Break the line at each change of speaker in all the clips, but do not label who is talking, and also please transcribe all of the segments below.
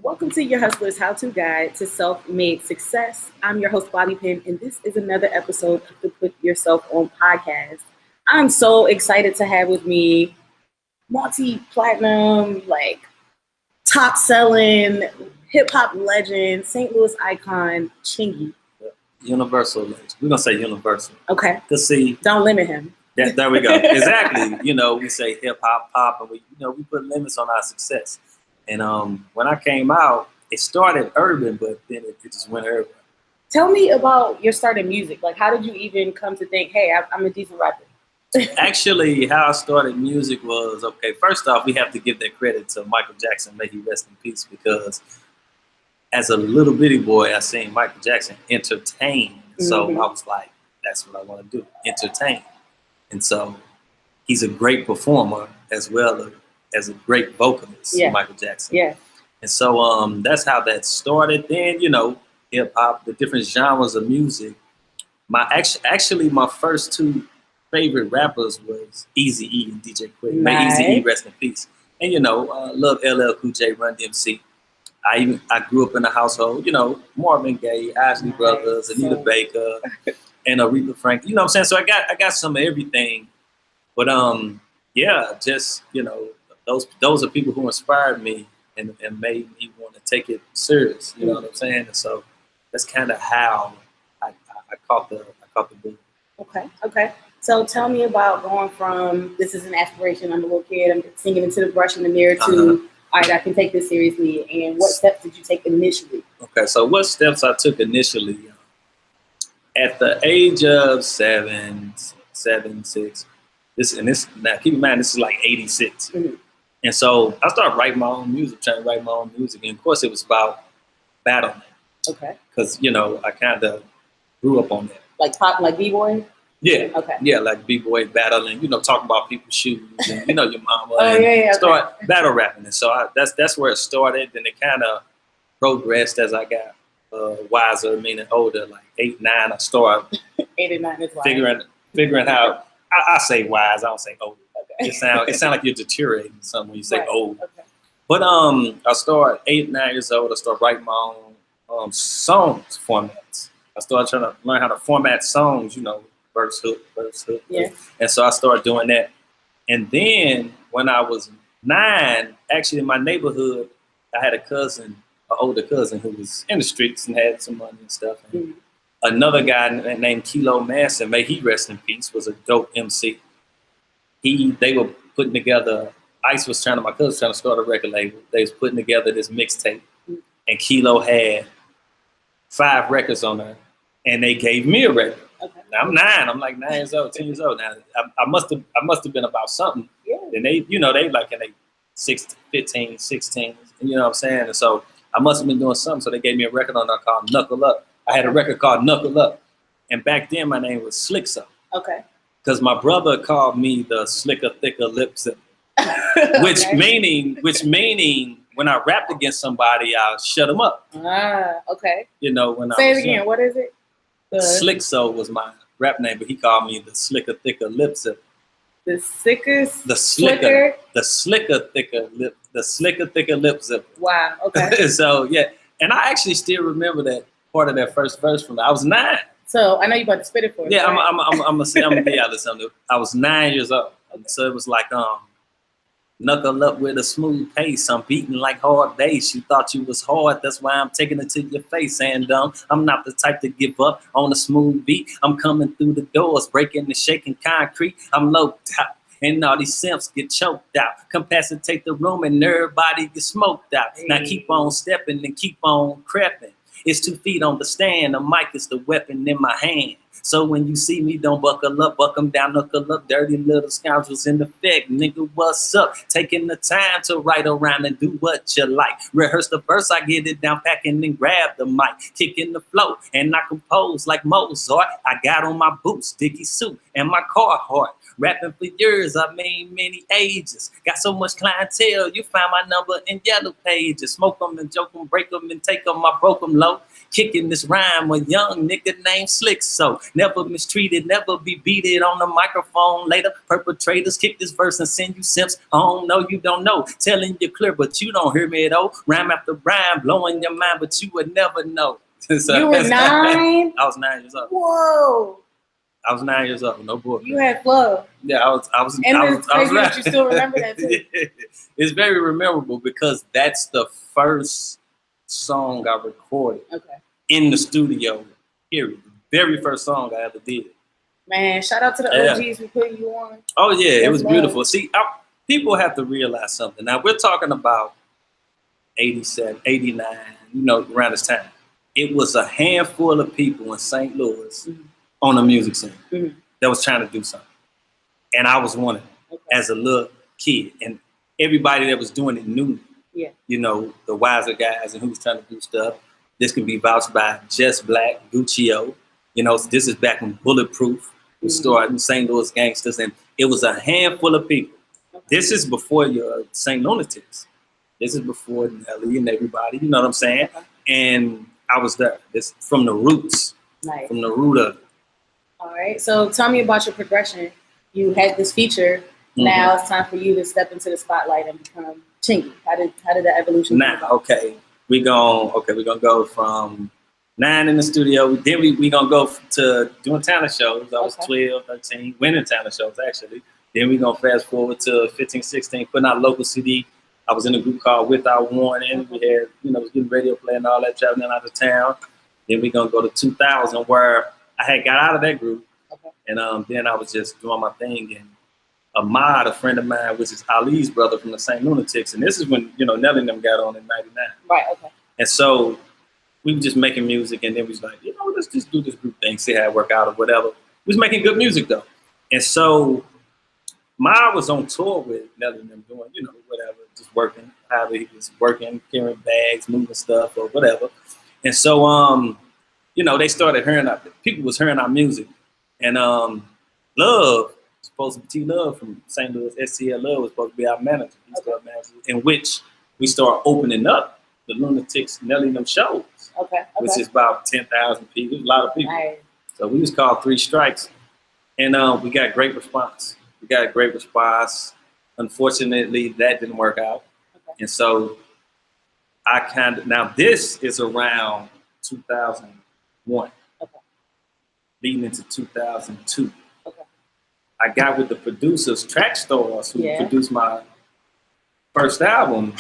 Welcome to your Hustler's How-To Guide to Self-Made Success. I'm your host, Bobby Pin, and this is another episode of the Put Yourself On podcast. I'm so excited to have with me multi-platinum, top-selling, hip-hop legend, St. Louis icon, Chingy.
Universal legend. We're going to say universal.
Okay.
Because see.
Don't limit him.
There we go. Exactly. We say hip-hop, pop, and we put limits on our success. And when I came out, it started urban, but then it just went urban.
Tell me about your start in music. Like, how did you even come to think, hey, I'm a decent rapper?
Actually, how I started music was, okay, first off, we have to give that credit to Michael Jackson, may he rest in peace, because as a little bitty boy, I seen Michael Jackson entertain. Mm-hmm. So I was like, that's what I want to do, entertain. And so he's a great performer as well as a great vocalist, Michael Jackson.
Yeah.
And so that's how that started. Then, hip hop, the different genres of music. My first two favorite rappers was Eazy-E and DJ Quick.
Nice.
May Eazy-E rest in peace. And love LL Cool J, Run DMC. I grew up in a household, Marvin Gaye, Isley Brothers, Anita Baker, and Aretha Franklin. You know what I'm saying? So I got some of everything. But just those are people who inspired me and made me want to take it serious. You know what I'm saying? And so that's kind of how I caught the boom.
Okay. So tell me about going from this is an aspiration, I'm a little kid, I'm singing into the brush in the mirror to all right, I can take this seriously. And what steps did you take initially? Okay,
so what steps I took initially? At the age of 7, 6. Now keep in mind this is like 86.
Mm-hmm.
And so I started writing my own music, trying to write my own music. And of course it was about battling.
Okay.
Because, I kind of grew up on that.
Like pop, like B-boy?
Yeah.
Okay.
Yeah, like B-boy battling, talking about people's shoes and, your mama. Start battle rapping. And so that's where it started. And it kind of progressed as I got wiser, meaning older, like 8, 9, I started
8 and 9 is wise.
Figuring how, I say wise, I don't say old. Okay. It sound like you're deteriorating something when you say old.
Okay.
But I started 8, 9 years old. I started writing my own songs formats. I started trying to learn how to format songs, verse hook.
Yeah.
And so I started doing that. And then when I was 9, actually in my neighborhood, I had an older cousin who was in the streets and had some money and stuff. And another guy named Kilo Manson, may he rest in peace, was a dope MC. They were putting together, my cousin was trying to start a record label. They was putting together this mixtape. And Kilo had 5 records on there. And they gave me a record.
Okay.
Now I'm 9. I'm like 9 years old, 10 years old. Now I must have been about something.
Yeah.
And they like in 15, 16. You know what I'm saying? And so I must have been doing something. So they gave me a record on there called Knuckle Up. I had a record called Knuckle Up. And back then my name was Slickso.
Okay.
Because my brother called me the slicker, thicker lip zipper. which meaning when I rapped against somebody, I'll shut them up.
Okay.
When
Say
I
it again. What is it?
Slickso was my rap name, but he called me the slicker, thicker lip zipper.
The sickest.
The slicker. The slicker, thicker lip zipper.
Wow. Okay.
So yeah, and I actually still remember that part of that first verse from me. I was 9.
So I know you about to spit it for me.
Yeah,
right?
I'm gonna tell you something. I was 9 years old, so it was like knuckle up with a smooth pace. I'm beating like hard bass. You thought you was hard, that's why I'm taking it to your face. And I'm not the type to give up on a smooth beat. I'm coming through the doors, breaking and shaking concrete. I'm low top, and all these simps get choked out. Capacitate the room and everybody get smoked out. Now keep on stepping and keep on creeping. It's 2 feet on the stand. The mic is the weapon in my hand. So when you see me, don't buckle up, buck 'em down, knuckle up. Dirty little scoundrels in effect. Nigga, what's up? Taking the time to write around and do what you like. Rehearse the verse, I get it down, packing and grab the mic. Kicking the flow, and I compose like Mozart. I got on my boots, Dickie suit, and my Carhartt. Rapping for years, I mean many ages. Got so much clientele, you find my number in yellow pages. Smoke them and joke them, break them and take them, I broke them low. kicking this rhyme, a young nigga named Slick. So never mistreated, never be beated on the microphone. Later, perpetrators kick this verse and send you simps home. No, you don't know. Telling you clear, but you don't hear me at all. Rhyme after rhyme, blowing your mind, but you would never know. So,
you were 9?
I was 9 years old.
Whoa.
I was 9 years old. No boy.
You had flow.
Yeah, I was.
And
I was
crazy that
right.
you still remember that too.
It's very memorable because that's the first song I recorded in the studio. Period. The very first song I ever did.
Man, shout out to the OGs for putting you on.
Oh yeah, it was
love.
beautiful. See, people have to realize something. Now we're talking about 87, 89. You know, around this time, it was a handful of people in St. Louis on the music scene that was trying to do something. And I was one of them as a little kid. And everybody that was doing it knew me. Yeah. You know, the wiser guys and who was trying to do stuff. This can be vouched by Jess Black, Guccio. You know, so this is back when Bulletproof was starting, St. Louis Gangsters. And it was a handful of people. This is before your St. Lunatics. This is before Nelly and everybody. You know what I'm saying? And I was there. This from the roots. Nice. From the root of it.
All right. So tell me about your progression. You had this feature. Now it's time for you to step into the spotlight and become Chingy. How did that evolution come about?
We're gonna go from 9 in the studio. Then we gonna go to doing talent shows. I was 12, 13, winning talent shows actually. Then we gonna fast forward to 15, 16, putting out local CD. I was in a group called Without Warning. We had, was getting radio play and all that, traveling out of town. Then we gonna go to 2000 where I had got out of that group. And then I was just doing my thing. And Ahmad, a friend of mine, which is Ali's brother from the St. Lunatics. And this is when, Nelly and them got on in 99.
Right,
And so we were just making music. And then we was like, let's just do this group thing, see how it work out or whatever. We was making good music, though. And so Ma was on tour with Nelly and them doing, whatever, just working, however he was working, carrying bags, moving stuff or whatever. And so, they started hearing people was hearing our music. And Love, supposed to be T-Love from St. Louis, STL Love was supposed to be our manager. He started managing, in which we started opening up the Lunatics Nelly and them shows. Which is about 10,000 people, a lot of people. Nice. So we was called 3 Strikes. And we got great response. Unfortunately, that didn't work out. And so now this is around 2001. Leading into 2002. I got with the producers, Track Stars, who produced my first album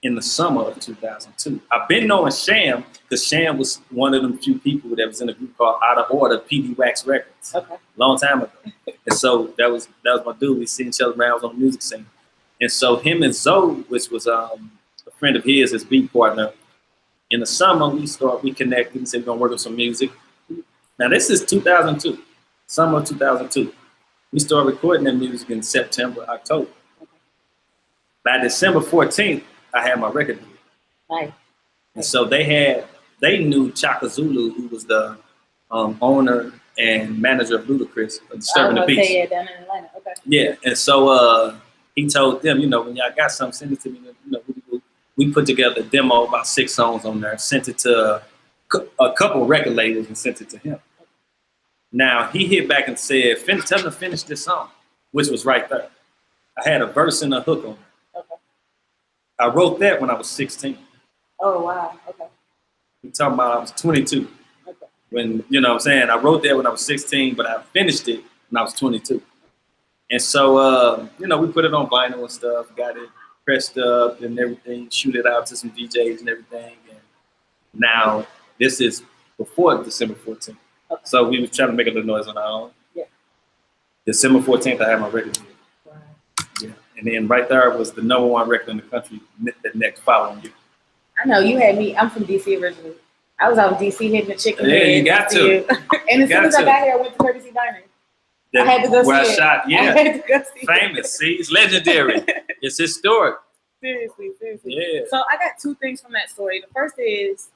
in the summer of 2002. I've been knowing Sham, because Sham was one of them few people that was in a group called Out of Order, PD Wax Records, long time ago. And so that was my dude. We seen each other around on the music scene. And so him and Zoe, which was a friend of his, his beat partner, in the summer we connected and said we're gonna work on some music. Now this is 2002, summer of 2002. We started recording that music in September, October. By December 14th, I had my record deal.
Nice.
And so they knew Chaka Zulu, who was the owner and manager of Ludacris, of Disturbing the Peace.
Down in Atlanta.
Yeah, and so he told them, when y'all got something, send it to me. We put together a demo, about 6 songs on there, sent it to a couple of record labels and sent it to him. Now, he hit back and said, tell him to finish this song, which was right there. I had a verse and a hook on it. I wrote that when I was 16.
Oh, wow.
We're talking about I was 22. When, I wrote that when I was 16, but I finished it when I was 22. And so, we put it on vinyl and stuff, got it pressed up and everything, shoot it out to some DJs and everything. And now this is before December 14th. So we was trying to make a little noise on our own. Yeah. December 14th, I had my record deal. Wow. Yeah. And then right there was the #1 record in the country the next following year.
I know you had me. I'm from DC originally. I was out in DC hitting the chicken.
Yeah, you got to.
And as soon as I got here, I went to Courtesy Diner. I had to go see it.
Where I shot, yeah.
I had to go see
Famous. See, it's legendary. It's historic.
Seriously.
Yeah.
So I got 2 things from that story. The first is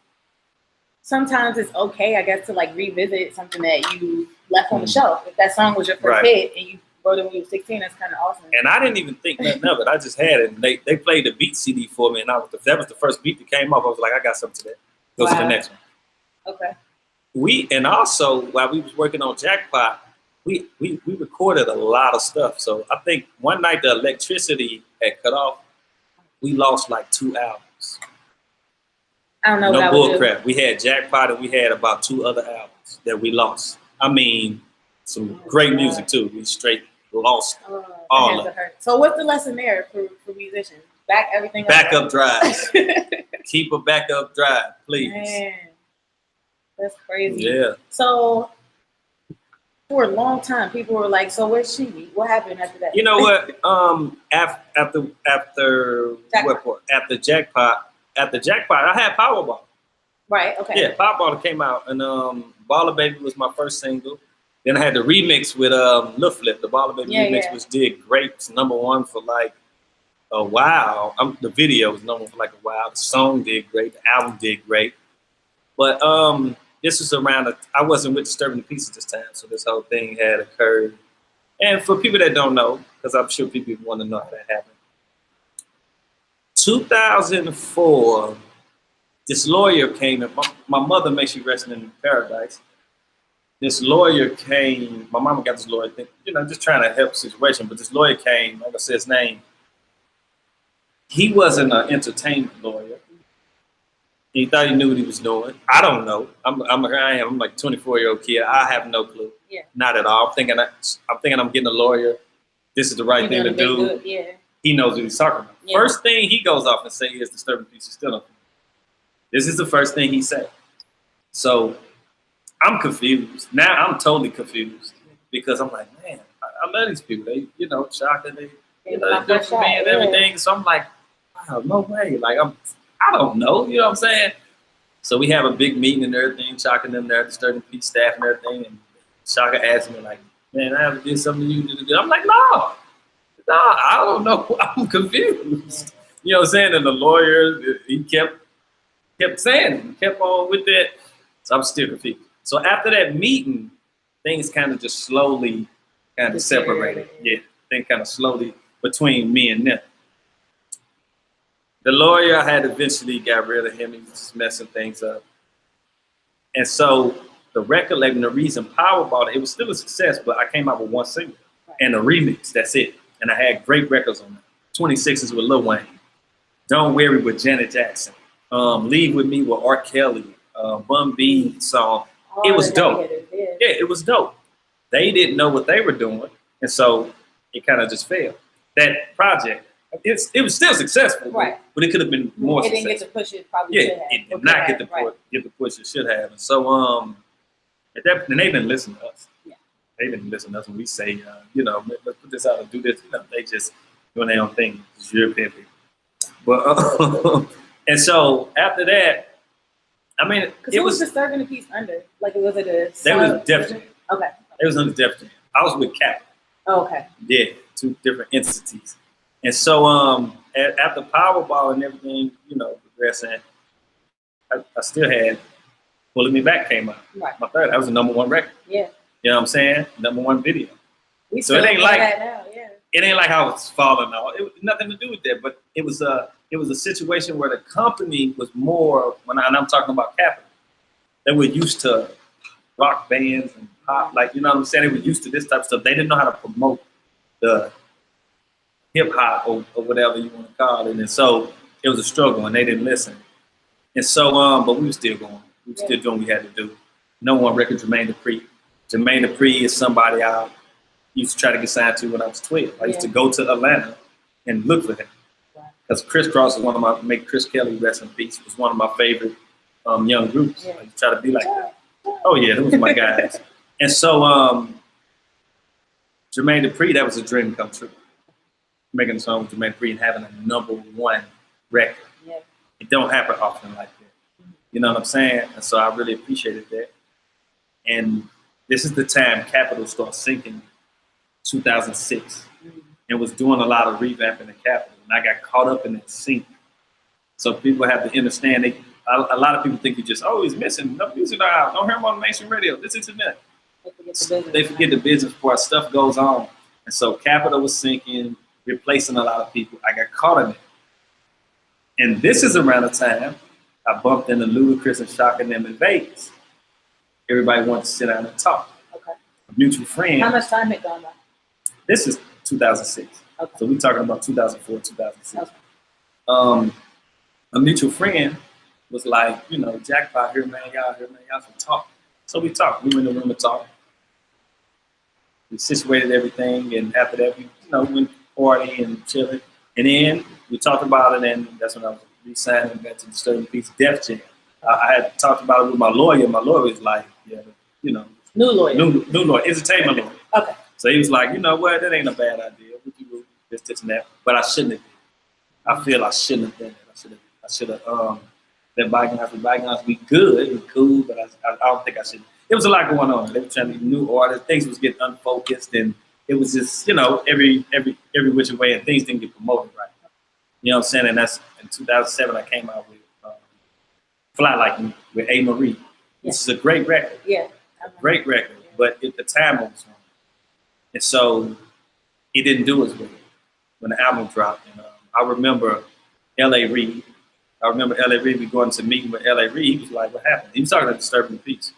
sometimes it's okay, I guess, to like revisit something that you left on the shelf. If that song was your first hit and you wrote it when you were 16, that's kind of awesome.
And I didn't even think nothing of it. I just had it. And they played the beat CD for me, and that was the first beat that came up. I was like, I got something to that. Go to the next one.
Okay.
And also while we was working on Jackpot, we recorded a lot of stuff. So I think one night the electricity had cut off. We lost like 2 albums.
I don't know.
No
what
bull
I would
crap. We had Jackpot and we had about 2 other albums that we lost. I mean, some great music too. We straight lost all of it.
So what's the lesson there for musicians? Back everything up.
Backup drives. Keep a backup drive, please.
Man, that's crazy.
Yeah.
So for a long time, people were like, "So where's Chingy? What happened after that?"
You know what? After Jackpot, I had Powerball.
Right. Okay.
Yeah, Powerball came out, and Baller Baby was my first single. Then I had the remix with Lil Flip. The Baller Baby remix was did great. It's #1 for like a while. The video was #1 for like a while. The song did great. The album did great. But this was around. I wasn't with Disturbing the Peace at this time, so this whole thing had occurred. And for people that don't know, because I'm sure people want to know how that happened. 2004, this lawyer came, and my mother, may she rest in paradise. This lawyer came. My mama got this lawyer, just trying to help the situation. But this lawyer came. Like I said, his name. He wasn't an entertainment lawyer. He thought he knew what he was doing. I don't know. I'm like a 24-year-old kid. I have no clue.
Yeah.
Not at all. I'm thinking I'm getting a lawyer. This is the right thing to do.
Yeah.
He knows what he's talking about.
Yeah.
First thing he goes off and say is Disturbing Peace is still on. This is the first thing he said. So I'm confused. Now I'm totally confused because I'm like, man, I love these people. They, Chaka, they good for me and everything. So I'm like, wow, no way. Like I don't know. You know what I'm saying? So we have a big meeting and everything. Chaka and them there, Disturbing Peace staff and everything. And Chaka asked me like, man, I have to do something to you. I'm like, no, I don't know. I'm confused. You know what I'm saying? And the lawyer, he kept saying it. He kept on with that. So I'm still confused. So after that meeting, things kind of just slowly kind of separated. Yeah, things kind of slowly between me and them. The lawyer, I had eventually got rid of him. He was just messing things up. And so the record label, and the reason Powerball, it was still a success, but I came out with 1 single and a remix. That's it. And I had great records on it. 26s with Lil Wayne. Don't Worry with Janet Jackson. Leave With Me with R. Kelly. Bun B song. It was dope. Yeah, it was dope. They didn't know what they were doing. And so it kind of just failed. That project, it was still successful,
right?
But it could have been more successful.
It didn't get to push it, probably should have.
It did not get the push it should have. And so, and they didn't listen to us. Yeah. They didn't listen to us when we say, let's put this out and do this. They just doing their own thing. It's European people. But, and so after that, I mean,
it was Disturbing the Peace under. Like, was it a?
They was Def Jam.
Okay.
It was under Def Jam. I was with Cap.
Oh, okay.
Yeah, 2 different entities. And so after Powerball and everything, progressing, I still had Pulling Me Back came out. Right. My third. That was the #1 record. Yeah. You know what I'm saying? #1 video. So it ain't like
that now, yeah.
It ain't like I was falling off. It was nothing to do with that. But it was a situation where the company was more, and I'm talking about Capital. They were used to rock bands and pop, like, you know what I'm saying? They were used to this type of stuff. They didn't know how to promote the hip hop or whatever you want to call it. And so it was a struggle and they didn't listen. And so, but we were still going. We were still doing what we had to do. #1 record, Jermaine Dupri. Jermaine Dupri is somebody I used to try to get signed to when I was 12. I used to go to Atlanta and look for him. Because Criss Cross is make Chris Kelly rest in peace, was one of my favorite young groups. I used to try to be like that. Oh yeah, that was my guys. And so Jermaine Dupri, that was a dream come true. Making a song with Jermaine Dupri and having a #1 record. Yeah. It don't happen often like that. You know what I'm saying? And so I really appreciated that. And this is the time Capitol started sinking, 2006. And was doing a lot of revamping the Capitol. And I got caught up in that sync. So people have to understand, a lot of people think he's missing. No music out. Don't hear him on the mainstream radio. This is that. They forget the business part. Stuff goes on. And so Capitol was sinking, replacing a lot of people. I got caught in it. And this is around the time I bumped into Ludacris and Shock and them in Vegas. Everybody wanted to sit down and talk.
Okay.
A mutual friend.
How much time had gone by?
This is 2006.
Okay.
So we're talking about 2004, 2006.
Okay.
A mutual friend was like, you know, jackpot here, man, y'all should talk. So we talked. We went in the room to talk. We situated everything, and after that, we, you know, went party and chilling. And then we talked about it, and that's when I was re-signing back to the Disturbing Peace Def Jam. I had talked about it with my lawyer. My lawyer was like, yeah, you know.
New lawyer.
New lawyer, entertainment lawyer.
Okay.
So he was like, you know what, that ain't a bad idea. What you do, this, and that. But I shouldn't have. I feel I shouldn't have done it. I should have let bygones be bygones. We good, we cool, but I don't think I should. It was a lot going on. They were trying to be new artists. Things was getting unfocused, and it was just, you know, every which way, and things didn't get promoted right. You know what I'm saying? And that's in 2007. I came out with "Fly Like Me" with A. Marie, which is a great record.
Yeah.
A great record, but at the time it was wrong. And so it didn't do as well when the album dropped. And I remember L.A. Reid. We going to meeting with L.A. Reid. He was like, "What happened?" He was talking about Disturbing the Peace.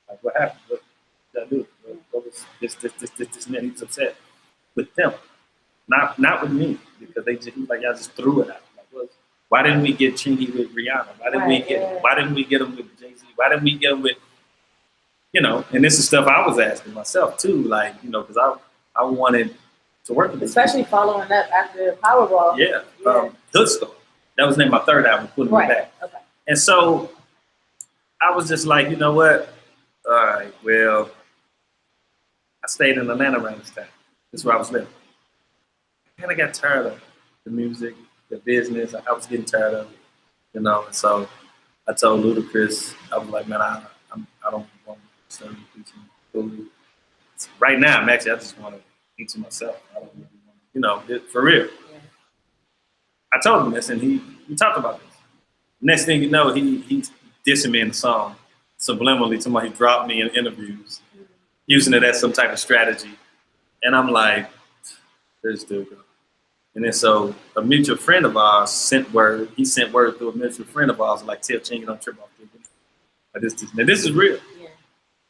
Like, what happened? What did I do? What was this, and that? He was upset with them, not with me, because he was like, "Y'all just threw it out." Like, why didn't we get Chingy with Rihanna? Why didn't we get him with Jay-Z? Why didn't we get him with, you know? And this is stuff I was asking myself too, like, you know, because I wanted to work with,
especially following up after Powerball.
Yeah. Hood Store. That was named my third album, Putting Me Back.
Okay.
And so I was just like, you know what? All right, well, I stayed in Atlanta around this time. That's where I was living. And I got tired of the music, the business. I was getting tired of it, you know. And so I told Ludacris, I was like, man, I don't want to start teaching food. Right now, I just want to eat to myself. I don't really want to, you know, for real. Yeah. I told him this, and we talked about this. Next thing you know, he's dissing me in the song, subliminally. Somebody dropped me in interviews, using it as some type of strategy. And I'm like, this dude. And then so a mutual friend of ours sent word. He sent word through a mutual friend of ours, like, tell Chingy don't trip off this. Now this is real. Yeah.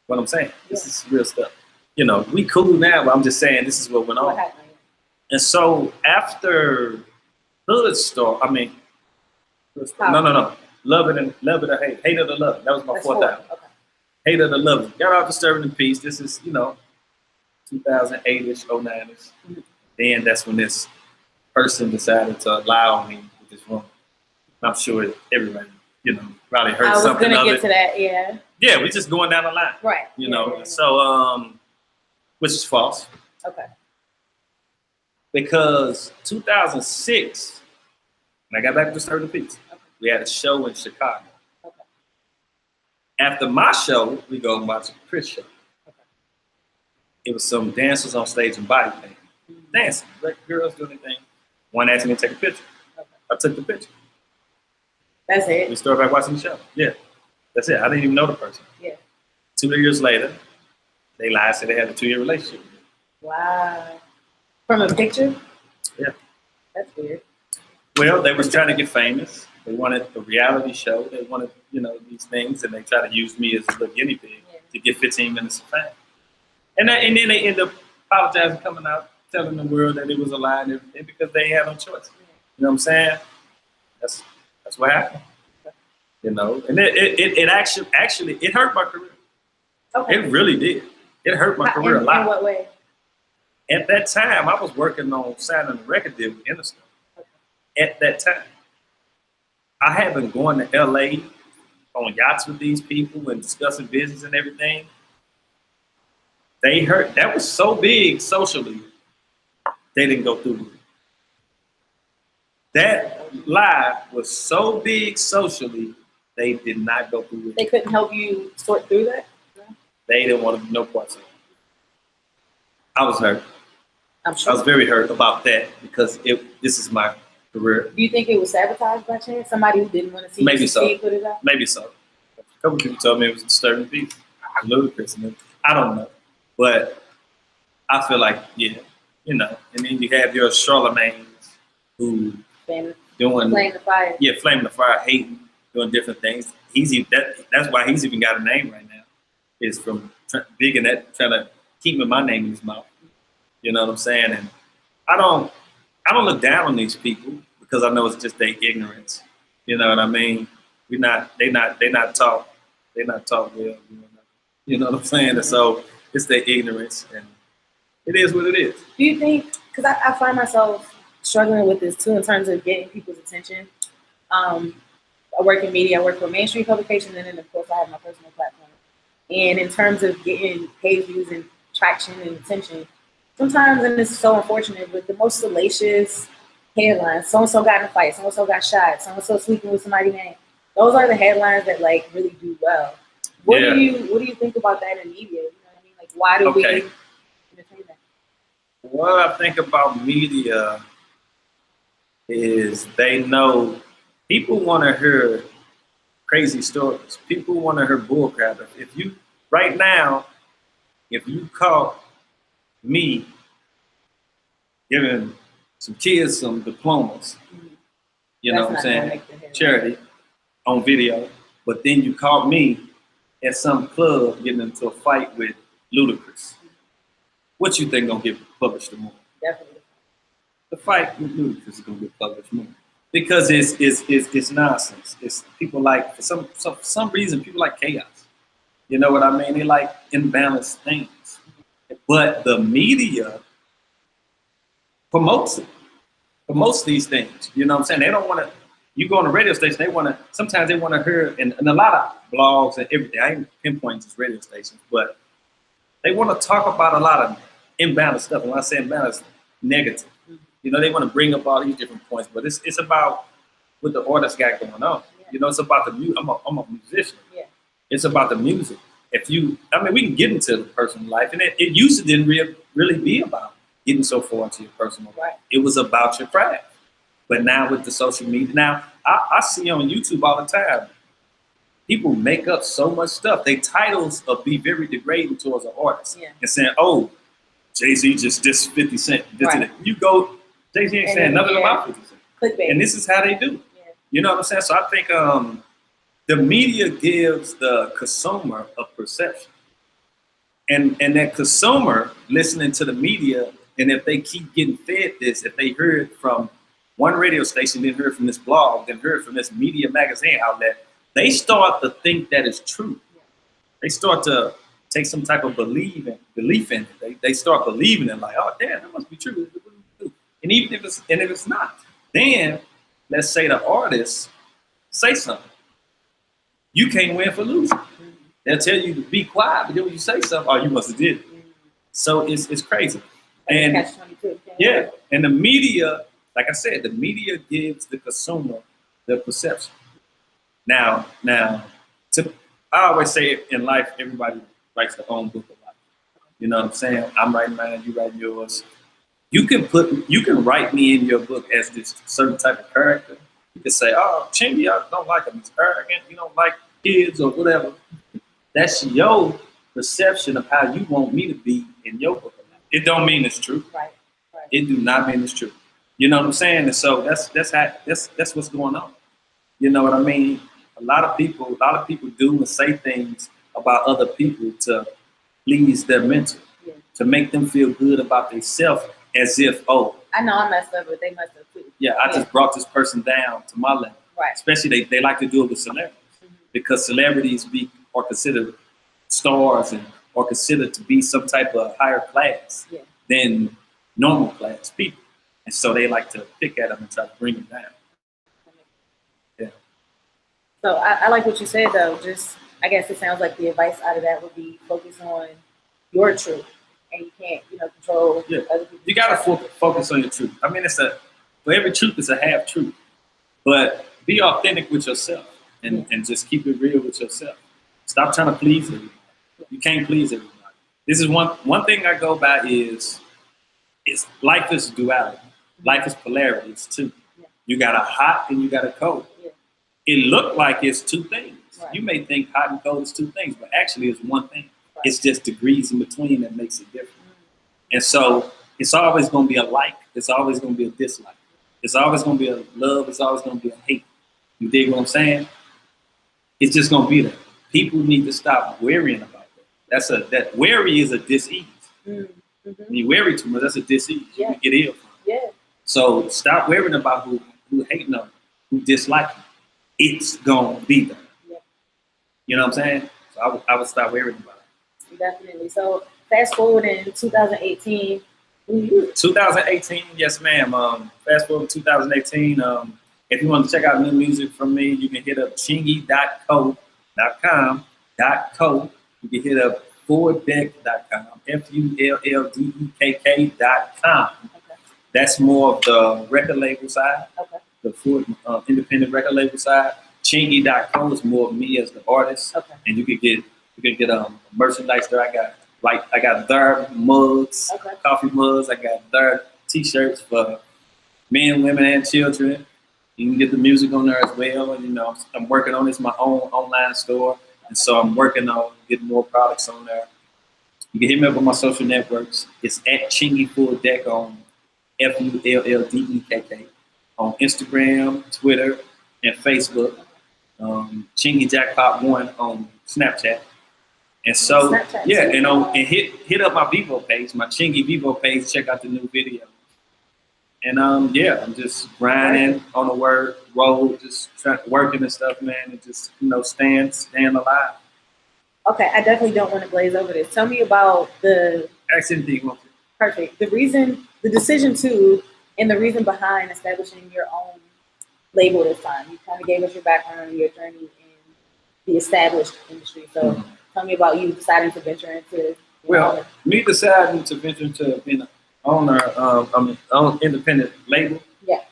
What I'm saying. This is real stuff. You know, we cool now, but I'm just saying this is what went on. And so after Hood Store, no. Love It or Hate. Hate It or Love It. That was my fourth album. Okay. Hate It or Love It. Got out Disturbing the Peace. This is, you know, 2008-ish, 09-ish. Then that's when this person decided to allow me with this room. I'm sure everybody, you know, probably heard something of it. I was going to get
to that, yeah.
Yeah, we're just going down the line.
Right.
You know, yeah. So, which is false.
Okay.
Because 2006, when I got back to Disturbing the Peace, we had a show in Chicago. Okay. After my show, we go and watch a Chris show. Okay. It was some dancers on stage and body paint. Dancing, girls doing anything. One asked me to take a picture. Okay. I took the picture.
That's it?
We started back watching the show. Yeah. That's it. I didn't even know the person.
Yeah.
2 years later, they lied, said they had a 2-year relationship.
Wow. From a picture?
Yeah.
That's weird.
Well, they was trying to get famous. They wanted a reality show. They wanted, you know, these things, and they tried to use me as a little guinea pig to get 15 minutes of fame. And then they end up apologizing, coming out, telling the world that it was a lie and everything because they had no choice. You know what I'm saying? That's what happened. You know, and it actually it hurt my career. Okay. It really did. It hurt my career a lot.
In what way?
At that time, I was working on signing a record deal with Interscope. Okay. At that time, I had been going to LA on yachts with these people and discussing business and everything. They heard that was so big socially, they didn't go through with it. That lie was so big socially, they did not go through with it.
They couldn't help you sort through that? No?
They didn't want to know parts of it. I was hurt.
I'm sure.
I was very hurt about that because this is my career.
Do you think it was sabotage by chance? Somebody who didn't want to see you succeed put it out?
Maybe so. A couple people told me it was a Disturbing Peace. Ludacris. I don't know. But I feel like, yeah, you know. And then you have your Charlemagne's who
Flame the Fire.
Yeah, Flame the Fire, hating. doing different things. That's why he's even got a name right now. Is from digging that, trying to keeping my name in his mouth. You know what I'm saying? And I don't look down on these people because I know it's just their ignorance. You know what I mean? They not taught well. You know what I'm saying? And so it's their ignorance, and it is what it is.
Do you think? Because I find myself struggling with this too in terms of getting people's attention. I work in media. I work for mainstream publications, and then of course I have my personal platform. And in terms of getting page views and traction and attention, sometimes, and this is so unfortunate, but the most salacious headlines, so-and-so got in a fight, so-and-so got shot, so-and-so sleeping with somebody named. Those are the headlines that like really do well. What do you think about that in media? You know what I mean? Like, why do we entertain that?
What I think about media is they know people want to hear crazy stories. People want to hear bullcrap. If you caught me giving some kids some diplomas, you know what I'm saying, charity on video, but then you caught me at some club getting into a fight with Ludacris, what you think gonna get published more?
Definitely.
The fight with Ludacris is gonna get published more because it's nonsense. It's people like for some reason people like chaos. You know what I mean? They like imbalanced things, but the media promotes these things. You know what I'm saying? They don't want to. You go on a radio station, sometimes they want to hear, and a lot of blogs and everything, I ain't pinpointing just radio stations, but they want to talk about a lot of imbalanced stuff. And when I say imbalanced, negative. You know, they want to bring up all these different points, but it's about what the artist got going on. Yeah. You know, it's about the music. I'm a musician. Yeah. It's about the music. We can get into the personal life, and it used to didn't really be about getting so far into your personal life. It was about your craft. But now with the social media, now I see on YouTube all the time, people make up so much stuff. Their titles will be very degrading towards an artist. Yeah. And saying, oh, Jay-Z just dissed 50 Cent. Right. You go, Jay-Z ain't saying nothing about 50 Cent. Clickbait. And this is how they do. Yeah. You know what I'm saying? So I think the media gives the consumer a perception. And that consumer listening to the media, and if they keep getting fed this, if they heard from one radio station, then heard from this blog, then heard from this media magazine outlet, they start to think that it's true. They start to take some type of belief in it. They start believing it, like, oh damn, that must be true. And even if it's not, then let's say the artist say something. You can't win for losing. They'll tell you to be quiet, but then when you say something, oh, you must have did it. So it's crazy. And yeah, and the media, like I said, the media gives the consumer the perception. Now, I always say in life, everybody writes their own book of life. You know what I'm saying? I'm writing mine, you write yours. You can write me in your book as this certain type of character. You can say, oh, Chingy, I don't like him. He's arrogant. You don't like kids or whatever. That's your perception of how you want me to be in your book of life. It don't mean it's true. Right. It do not mean it's true. You know what I'm saying? And so that's what's going on. You know what I mean? A lot of people do and say things about other people to please their mentor, to make them feel good about themselves, as if, oh,
I know I messed up, but they messed up too.
Yeah, I just brought this person down to my level. Right. Especially they like to do it with celebrities, because celebrities are considered stars and are considered to be some type of higher class than normal class people. And so they like to pick at them and try to bring them down. Yeah.
So I like what you said, though. Just, I guess it sounds like the advice out of that would be focus on your truth. And you can't, control other people.
You got to focus on your truth. I mean, for every truth is a half truth. But be authentic with yourself and just keep it real with yourself. Stop trying to please everybody. You can't please everybody. This is one thing I go by is life is duality. Life is polarity. It's two. Yeah. You got a hot and you got a cold. Yeah. It looked like it's two things. Right. You may think hot and cold is two things, but actually it's one thing. Right. It's just degrees in between that makes it different. And so it's always going to be a like. It's always going to be a dislike. It's always going to be a love. It's always going to be a hate. You dig what I'm saying? it's just gonna be there. People need to stop worrying about that. That worry is a disease.
Mm-hmm.
When you worry too much, that's a disease. You can get ill from.
Yeah.
So stop worrying about who hating on you, who dislike you. It's gonna be there.
Yeah.
You know what I'm saying? So I would stop worrying about it.
Definitely. So fast forward in 2018.
2018, yes, ma'am. Fast forward to 2018. If you want to check out new music from me, you can hit up chingy.co.com. You can hit up fulldeck.com. FULLDEKK.com.
Okay.
That's more of the record label side.
Okay.
The full independent record label side. Chingy.co is more of me as the artist.
Okay.
And you can get merchandise there. I got their mugs,
okay.
coffee mugs. I got their t-shirts for men, women, and children. You can get the music on there as well. And I'm working on this my own online store, and so I'm working on getting more products on there. You can hit me up on my social networks. It's at Chingy Full Deck on FULLDEKK on Instagram, Twitter, and Facebook. Chingy Jackpot 1 on Snapchat. And so,
Snapchat,
yeah, and hit up my Vivo page, my Chingy Vivo page. Check out the new video. And yeah, I'm just grinding on the road, just working and stuff, man, and just staying alive.
Okay, I definitely don't want to glaze over this. Tell me about Perfect. The decision to, and the reason behind establishing your own label this time. You kind of gave us your background and your journey in the established industry. So tell me about you deciding to venture into.
Me deciding to venture into being an owner of an independent label.
Yeah.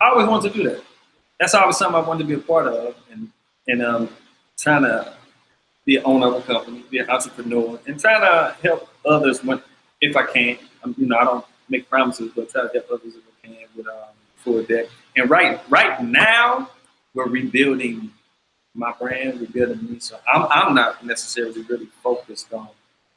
I always wanted to do that. That's always something I wanted to be a part of, and trying to be an owner of a company, be an entrepreneur, and trying to help others if I can. I don't make promises, but try to help others if I can with Full Deck. And right now, we're rebuilding my brand, rebuilding me. So I'm not necessarily really focused on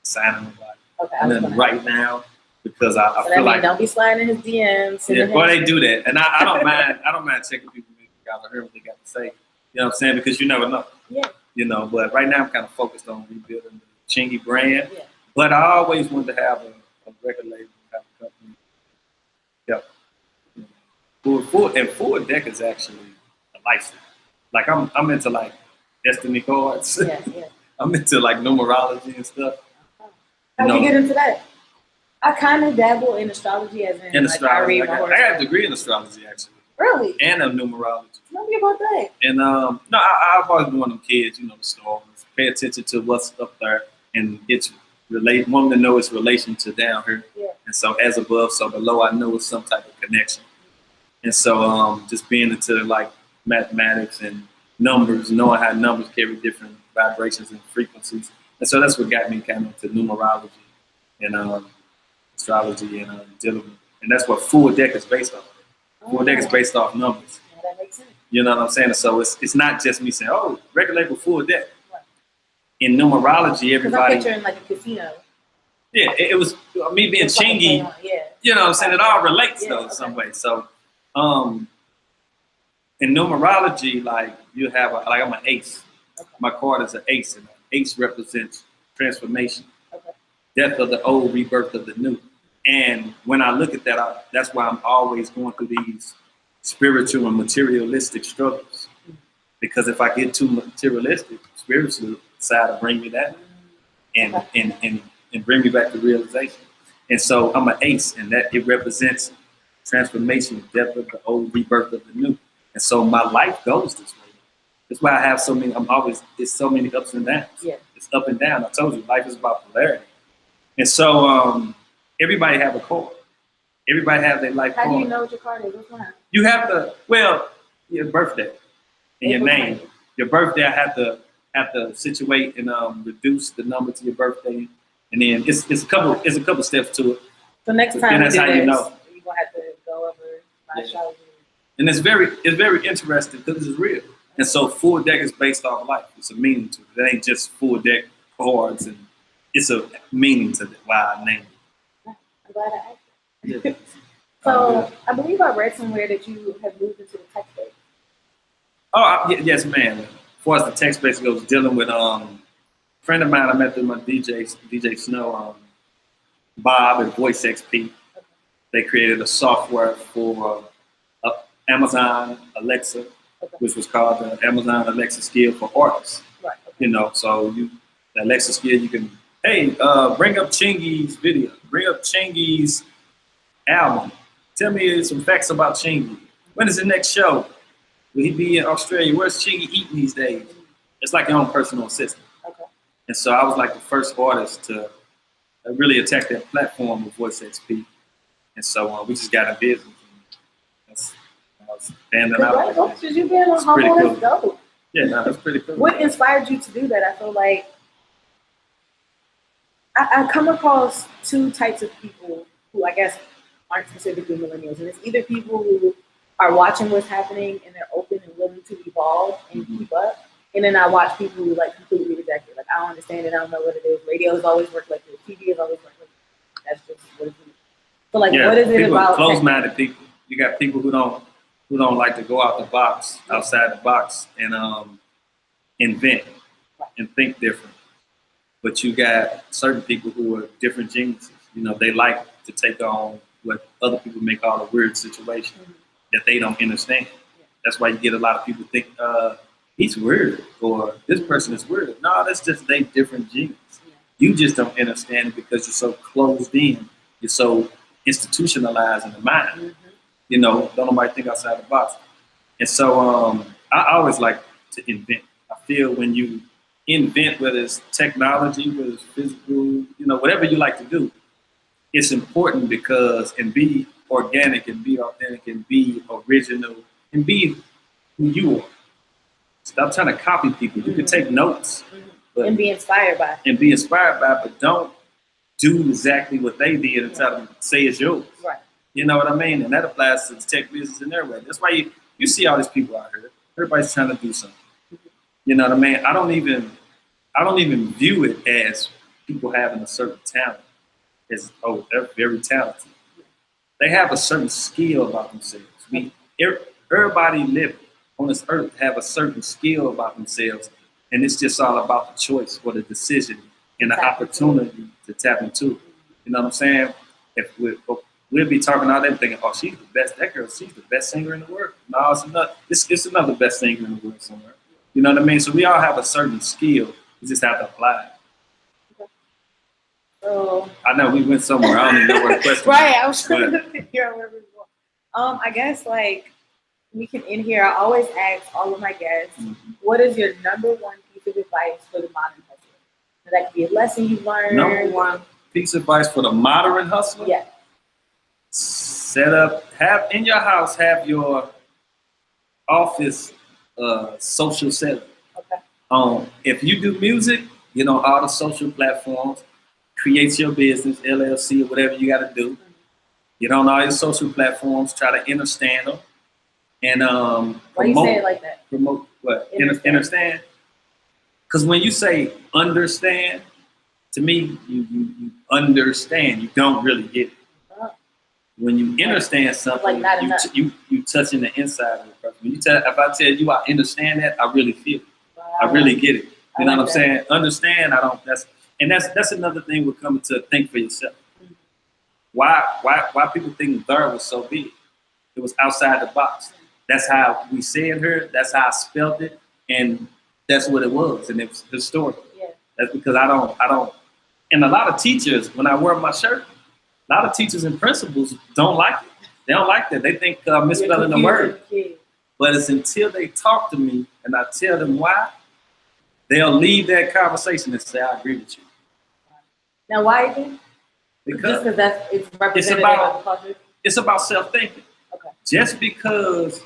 signing nobody.
Okay.
Right now, because I feel like
don't be sliding in his DMs.
Yeah, well, they do that, and I don't mind. I don't mind checking people out or hearing what they got to say. You know what I'm saying? Because you never know.
Yeah.
But right now I'm kind of focused on rebuilding the Chingy brand.
Yeah.
But I always wanted to have a record label, have a company. Yeah. Full Deck is actually a lifestyle. Like I'm into like destiny cards.
Yeah.
I'm into like numerology and stuff.
How'd you get into that? I kind of dabble in astrology, as in
astrology.
I
got a degree in astrology actually.
Really?
And in numerology.
Tell me about that.
And I've always been one of them kids, the stars. Pay attention to what's up there, and it's wanting to know its relation to down here.
Yeah.
And so as above, so below, I know it's some type of connection. And so just being into like mathematics and numbers, knowing how numbers carry different vibrations and frequencies. And so that's what got me kind of into numerology and astrology and dealing. And that's what Full Deck is based off. Full Deck is based off numbers.
Yeah, that makes sense.
You know what I'm saying? So it's not just me saying, oh, record label Full Deck. Right. In numerology, everybody.
I'm picturing like a casino.
Yeah, it was me being Chingy.
Yeah.
You know what I'm saying? It all relates though in some way. So in numerology, like you have I'm an ace. Okay. My card is an ace, and an ace represents transformation. Okay. Death of the old, rebirth of the new. And when I look at that, that's why I'm always going through these spiritual and materialistic struggles. Because if I get too materialistic, spiritual side will bring me that and bring me back to realization. And so I'm an ace, and that it represents transformation, death of the old, rebirth of the new. And so my life goes this way. That's why I have so many. It's so many ups and downs. Yeah. It's up and down. I told you, life is about polarity. And so everybody have a card. Everybody have their life card.
How do you know what your card is? What's mine?
You have to, your birthday and your name. Your birthday, I have to situate and reduce the number to your birthday, and then it's a couple steps to it.
So next time
that's how you know.
You're gonna have to go over my astrology.
And it's very interesting because it's real. And so Full Deck is based off life. It's a meaning to it. It ain't just Full Deck cards, and it's a meaning to why I named it.
I'm glad I asked. Yeah. So I believe I read somewhere that you have moved into the tech space.
Oh, yes, ma'am. far as the tech space goes, dealing with a friend of mine I met through my DJ Snow, Bob and Voice XP. They created a software for Amazon Alexa, which was called the Amazon Alexa skill for artists.
Right.
You know, so the Alexa skill, you can, hey, bring up Chingy's video, bring up Chingy's album. Tell me some facts about Chingy. When is the next show? Will he be in Australia? Where's Chingy eating these days? It's like your own personal assistant.
Okay.
And so I was like the first artist to really attack that platform with Voice XP. And so we just got in business. I was standing out.
Like you being on Humble
cool.
is dope.
Yeah, no, that's pretty cool.
What inspired you to do that? I feel like I come across two types of people who I guess aren't specifically millennials. And it's either people who are watching what's happening and they're open and willing to evolve and keep up. And then I watch people who like completely reject it. Like, I don't understand it. I don't know what it is. Radio has always worked like this. TV has always worked like this. That's just what it is. So like, what is it about?
Closed-minded people. You got people who don't like to go out the box, outside the box, and invent and think different. But you got certain people who are different geniuses. You know, they like to take on what other people may call a weird situation that they don't understand. That's why you get a lot of people think he's weird or this person is weird. No, that's just they different geniuses. You just don't understand it because you're so closed in. You're so institutionalized in the mind. You know, don't nobody think outside the box. And so I always like to invent. I feel when you invent, whether it's technology, whether it's physical, you know, whatever you like to do, it's important because and be organic and be authentic and be original and be who you are. Stop trying to copy people. You can take notes.
And be inspired by it.
And be inspired by it, but don't do exactly what they did and try to say it's yours.
Right.
You know what I mean? And that applies to the tech business in their way. That's why you see all these people out here. Everybody's trying to do something. You know what I mean? I don't even view it as people having a certain talent. As they're very talented. They have a certain skill about themselves. Everybody living on this earth have a certain skill about themselves, and it's just all about the choice or the decision and the opportunity to tap into it. You know what I'm saying? If we'll be talking all that thinking, oh, she's the best. That girl, she's the best singer in the world. No, it's another best singer in the world somewhere. You know what I mean? So we all have a certain skill. We just have to apply it.
So
I know we went somewhere. I don't even know where the question
right, I was trying to figure out where we were going. I guess like we can end here. I always ask all of my guests, what is your number one piece of advice for the modern hustler? So that could be a lesson you learned.
Number one piece of advice for the modern hustler?
Yeah.
Have in your house, have your office social setup. Okay. If you do music, you know, all the social platforms, create your business, LLC, or whatever you got to do. Get on all your social platforms, try to understand them. And
why do you say it like that?
Promote what? Understand? Because when you say understand, to me, you understand. You don't really get it. When you understand something,
like
you touching the inside of the person. If I tell you I understand that, I really feel it. Wow. I really get it. You know what I'm saying? Understand, I don't. That's another thing we're coming to think for yourself. Why people think there was so big? It was outside the box. That's how we said her. That's how I spelled it, and that's what it was. And it was historical. Yeah. That's because I don't. And a lot of teachers, when I wear my shirt, a lot of teachers and principals don't like it. They don't like that. They think I'm misspelling the word. But it's until they talk to me and I tell them why, they'll leave that conversation and say, I agree with you.
Now, why again?
Because
it's representative of the culture?
It's about self-thinking.
Okay.
Just because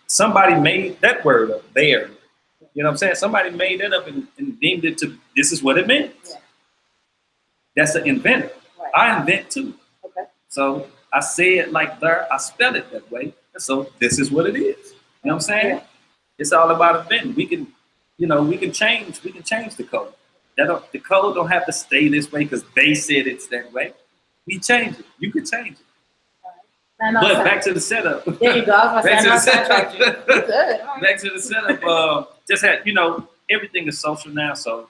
somebody made that word up there, you know what I'm saying? Somebody made that up and deemed it to, this is what it means. Yeah. That's an inventor. Right. I invent too. Okay. So I say it like there, I spell it that way. And so this is what it is. You know what I'm saying? Yeah. It's all about inventing. We can change the code. The code don't have to stay this way because they said it's that way. We change it. You could change it. But back to the setup.
There you go. I was
back to the
setup. Good.
Back to the setup. Just had, everything is social now, so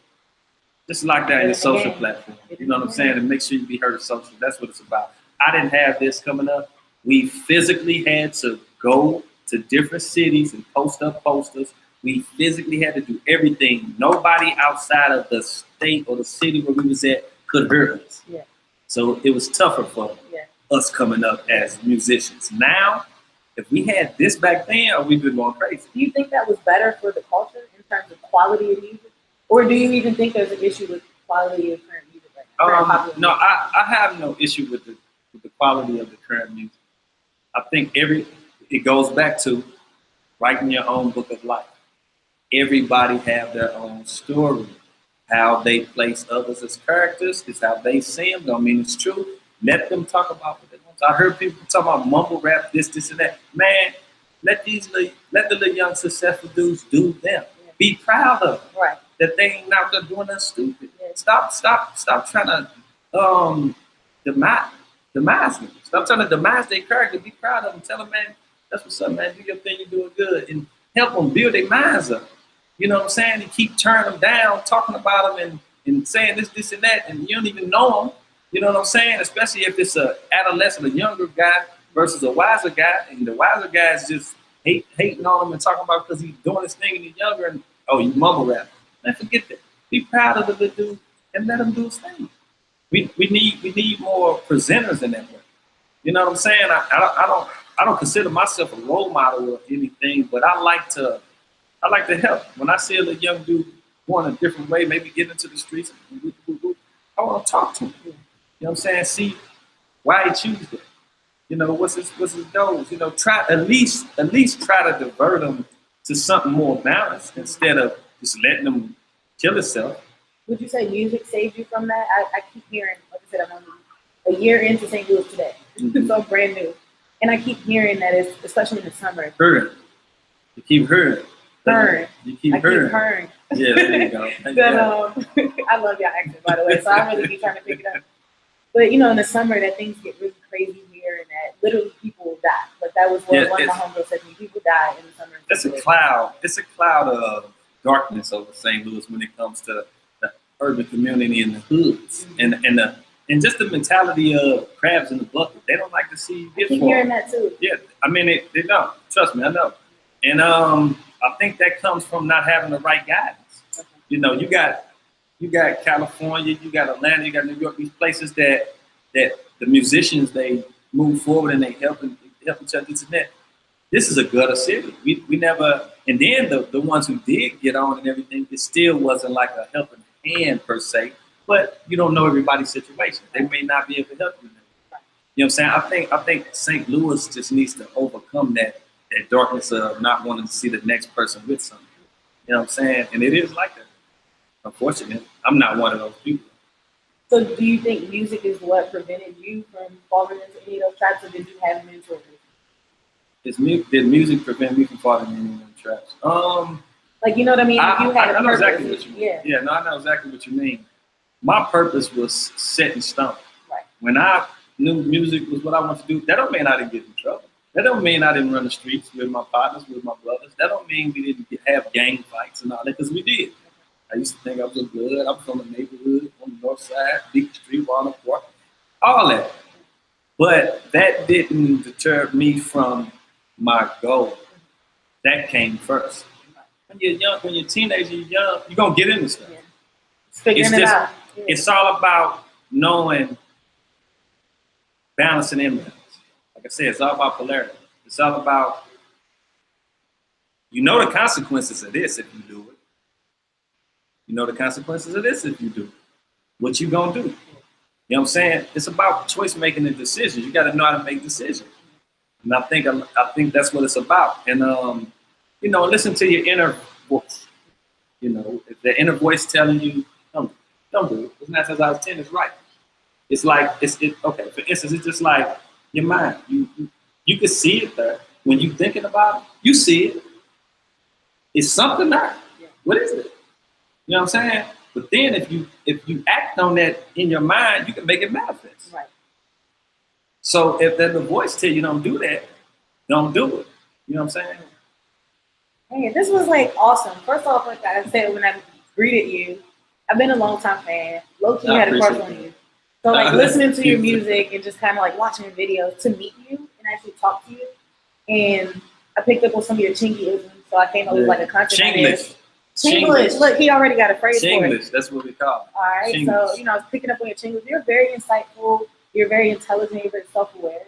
just lock down your social platform. You know what I'm saying? And make sure you be heard social. That's what it's about. I didn't have this coming up. We physically had to go to different cities and post up posters. We physically had to do everything. Nobody outside of the state or the city where we was at could hear us. Yeah. So it was tougher for us coming up as musicians. Now, if we had this back then, we'd been going crazy.
Do you think that was better for the culture in terms of quality of music? Or do you even think there's an issue with quality of current music right now?
No, I have no issue with the quality of the current music. I think it goes back to writing your own book of life. Everybody have their own story. How they place others as characters is how they see them. Don't mean it's true. Let them talk about what they want. I heard people talk about mumble rap, this, and that. Man, let the little young successful dudes do them. Yeah. Be proud of them. Right. That they ain't out there doing nothing stupid. Yeah. Stop trying to demise them. Stop trying to demise their character. Be proud of them. Tell them, man, that's what's up, man. Do your thing. You're doing good. And help them build their minds up. You know what I'm saying? And keep turning them down, talking about them and saying this, and that, and you don't even know them. You know what I'm saying? Especially if it's an adolescent, a younger guy versus a wiser guy, and the wiser guy is just hating on him and talking about because he's doing his thing and he's younger, and you mumble rap. Man, forget that. Be proud of the little dude and let him do his thing. We need more presenters in that way. You know what I'm saying? I don't consider myself a role model or anything, but I like to help. When I see a little young dude going a different way, maybe get into the streets, I want to talk to him. You know what I'm saying? See why he choose that. You know, what's his goals? You know, try at least try to divert him to something more balanced instead of just letting him kill himself.
Would you say music saved you from that? I keep hearing, like I said, I'm only a year into St. Louis today. Mm-hmm. So brand new. And I keep hearing that it's, especially in the summer.
Hearing. You keep hearing.
You keep hearing.
Yeah, there you go.
I love y'all accent, by the way, so I really be trying to pick it up. But, in the summer, that things get really crazy here and that literally people die. Like, that was what one of my homegirls said to me. People die in the summer.
It's a cloud. It's a cloud of darkness over St. Louis when it comes to the urban community and the hoods. Mm-hmm. And just the mentality of crabs in the bucket. They don't like to see you get
I keep hearing that, too.
Yeah, I mean, they don't. Trust me, I know. And I think that comes from not having the right guidance. Okay. You got California, you got Atlanta, you got New York, these places that the musicians, they move forward and they help each other, this and that. This is a gutter city. We never, and then the ones who did get on and everything, it still wasn't like a helping hand per se, but you don't know everybody's situation. They may not be able to help you. You know what I'm saying? I think St. Louis just needs to overcome that darkness of not wanting to see the next person with something. You know what I'm saying? And it is like that. Unfortunately, I'm not one of those people.
So do you think music is what prevented you from falling into any of those traps, or did you have mentors?
Did music prevent me from falling into any of those traps?
Like, you know what I mean?
I know exactly what you mean. Yeah, no, I know exactly what you mean. My purpose was set in stone. Right. When I knew music was what I wanted to do, that don't mean I didn't get in trouble. That don't mean I didn't run the streets with my partners, with my brothers. That don't mean we didn't have gang fights and all that, because we did. I used to think I was a blood. I'm from the neighborhood, on the north side, Beacon Street, Walnut Park, all that. But that didn't deter me from my goal. That came first. When you're young, when you're a teenager, you're young, you're going to get into stuff. Yeah.
Figuring it out. Yeah.
It's all about knowing balance and imbalance. Like I said, it's all about polarity. It's all about, the consequences of this if you do it. You know the consequences of this if you do it. What you gonna do? You know what I'm saying? It's about choice making and decisions. You got to know how to make decisions. And I think that's what it's about. And listen to your inner voice. If the inner voice telling you, don't do it. It's not since I was 10, it's right. It's like okay. For instance, it's just like your mind. You can see it there. When you thinking about it, you see it. It's something there. What is it? You know what I'm saying? But then if you act on that in your mind, you can make it manifest. Right. So if the voice tell you don't do that, don't do it. You know what I'm saying?
Hey, this was like awesome. First off, like I said when I greeted you, I've been a long time fan. Low key had a crush on you. So like listening to your music and just kind of like watching your videos to meet you and actually talk to you. And I picked up on some of your Chingy-isms, so I came up with like a content. Chinglish. Look, he already got a phrase for it.
Chinglish, that's what we call it.
All right, Chinglish. So I was picking up on your Chinglish. You're very insightful. You're very intelligent. You're very self-aware,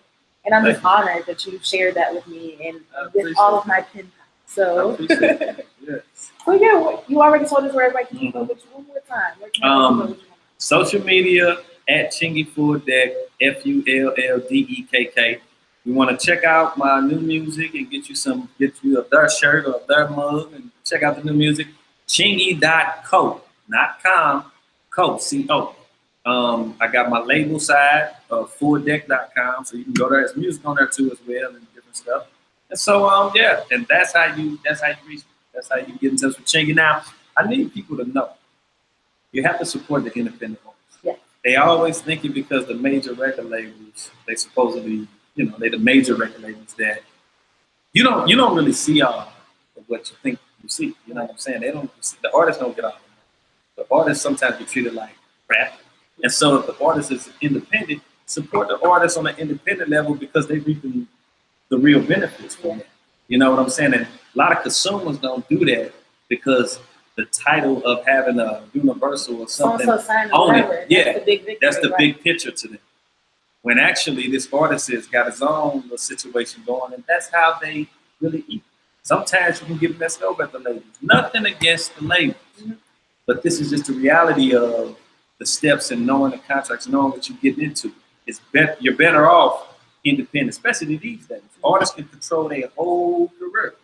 and I'm just honored that you shared that with me and with all of my pen pals. So,
yes.
So yeah, you already told us where everybody can keep up with you one more time.
Social media at Chingy Full Deck, FULLDEKK. You want to check out my new music and get you a their shirt or their mug and check out the new music. Chingy.co, not com, co, C-O. I got my label side, fulldeck.com, so you can go there. There's music on there too as well and different stuff. And so yeah, and that's how you reach me. That's how you get in touch with Chingy. Now, I need people to know you have to support the independent artists.
Yeah.
They always think it because the major record labels, they supposedly, they're the major record labels that you don't really see all of what you think you see. You know what I'm saying? The artists don't get all of it. The artists sometimes get treated like crap. And so if the artist is independent, support the artist on an independent level because they're reaping the real benefits from it. You know what I'm saying? And a lot of consumers don't do that because the title of having a Universal or something on it, yeah, that's the big picture to them. When actually this artist has got his own little situation going, and that's how they really eat. Sometimes you can get messed up at the labels. Nothing against the labels, but this is just the reality of the steps and knowing the contracts, knowing what you're getting into. You're better off independent, especially these days. Artists can control their whole career,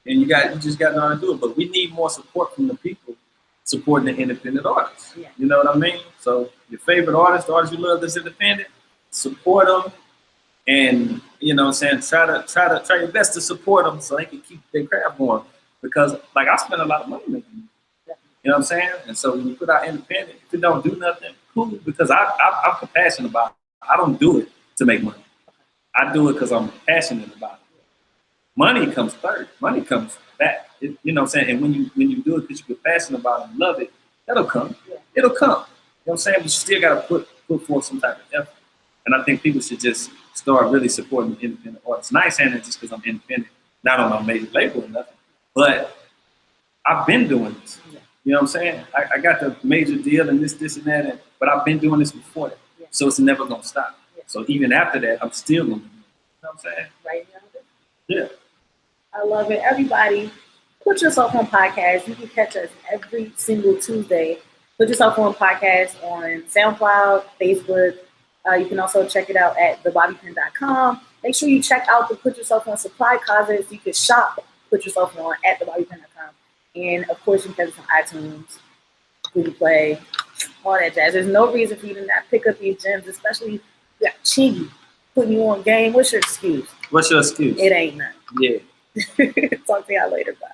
and you just got to know how to do it. But we need more support from the people supporting the independent artists. Yeah. You know what I mean? So your favorite artist, the artist you love that's independent, support them, and you know what I'm saying, try your best to support them so they can keep their craft going. Because like I spend a lot of money making music. You know what I'm saying? And so when you put out independent, if it don't do nothing, cool. Because I'm passionate about it. I don't do it to make money. I do it because I'm passionate about it. Money comes third. Money comes back. You know what I'm saying? And when you do it because you're passionate about it and love it, that'll come. Yeah. It'll come. You know what I'm saying? But you still got to put forth some type of effort. And I think people should just start really supporting the independent artists. Not saying that just because I'm independent, not on a major label or nothing. But I've been doing this. Yeah. You know what I'm saying? I got the major deal and this and that, but I've been doing this before that. Yeah. So it's never going to stop. Yeah. So even after that, I'm still going to do it. You know what I'm saying? Right now. Yeah.
I love it. Everybody, Put Yourself On Podcast. You can catch us every single Tuesday. Put Yourself On Podcast on SoundCloud, Facebook. You can also check it out at thebobbypin.com. Make sure you check out the Put Yourself On supply closet so you can shop Put Yourself On at thebobbypin.com. And of course, you can catch us on iTunes, Google Play, all that jazz. There's no reason for you to not pick up these gems, especially you got Chingy putting you on game. What's your excuse?
What's your excuse?
It ain't none.
Yeah.
Talk to y'all later. Bye.